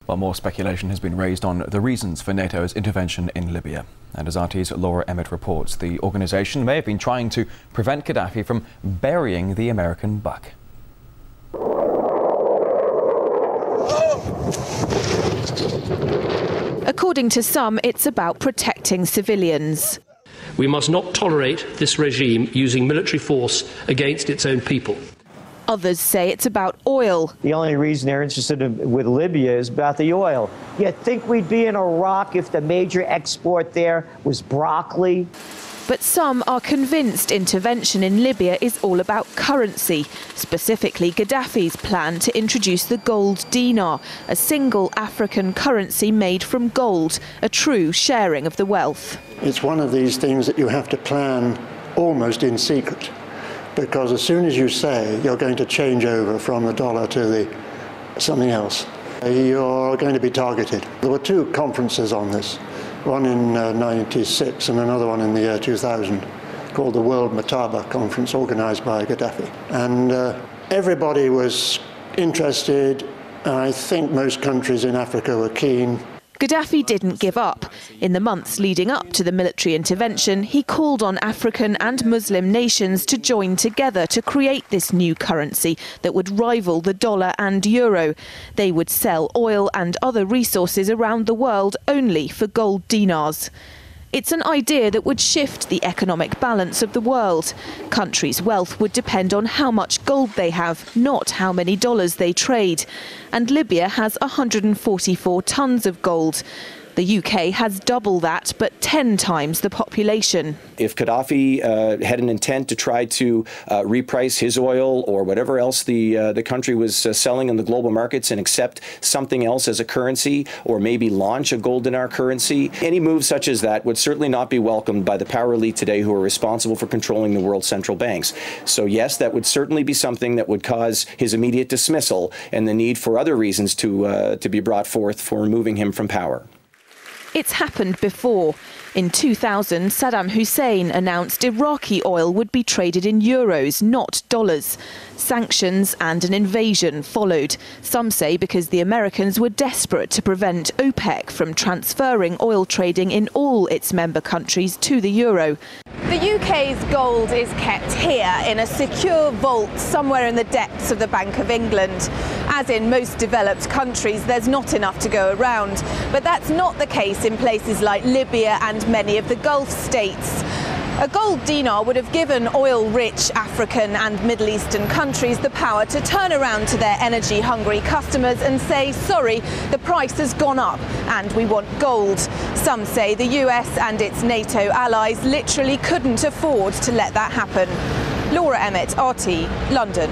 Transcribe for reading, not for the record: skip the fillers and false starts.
Well, more speculation has been raised on the reasons for NATO's intervention in Libya. And as RT's Laura Emmett reports, the organisation may have been trying to prevent Gaddafi from burying the American buck. According to some, it's about protecting civilians. We must not tolerate this regime using military force against its own people. Others say it's about oil. The only reason they're interested with Libya is about the oil. You'd think we'd be in Iraq if the major export there was broccoli. But some are convinced intervention in Libya is all about currency, specifically Gaddafi's plan to introduce the gold dinar, a single African currency made from gold, a true sharing of the wealth. It's one of these things that you have to plan almost in secret, because as soon as you say you're going to change over from the dollar to something else, you're going to be targeted. There were two conferences on this, one in '96 and another one in the year 2000, called the World Mataba Conference, organised by Gaddafi. And everybody was interested, and I think most countries in Africa were keen. Gaddafi didn't give up. In the months leading up to the military intervention, he called on African and Muslim nations to join together to create this new currency that would rival the dollar and euro. They would sell oil and other resources around the world only for gold dinars. It's an idea that would shift the economic balance of the world. Countries' wealth would depend on how much gold they have, not how many dollars they trade. And Libya has 144 tons of gold. The UK has double that, but 10 times the population. If Gaddafi had an intent to try to reprice his oil or whatever else the country was selling in the global markets and accept something else as a currency, or maybe launch a gold dinar currency, any move such as that would certainly not be welcomed by the power elite today who are responsible for controlling the world's central banks. So yes, that would certainly be something that would cause his immediate dismissal and the need for other reasons to be brought forth for removing him from power. It's happened before. In 2000, Saddam Hussein announced Iraqi oil would be traded in euros, not dollars. Sanctions and an invasion followed. Some say because the Americans were desperate to prevent OPEC from transferring oil trading in all its member countries to the euro. The UK's gold is kept here in a secure vault somewhere in the depths of the Bank of England. As in most developed countries, there's not enough to go around. But that's not the case in places like Libya and many of the Gulf states. A gold dinar would have given oil-rich African and Middle Eastern countries the power to turn around to their energy-hungry customers and say, sorry, the price has gone up and we want gold. Some say the US and its NATO allies literally couldn't afford to let that happen. Laura Emmett, RT, London.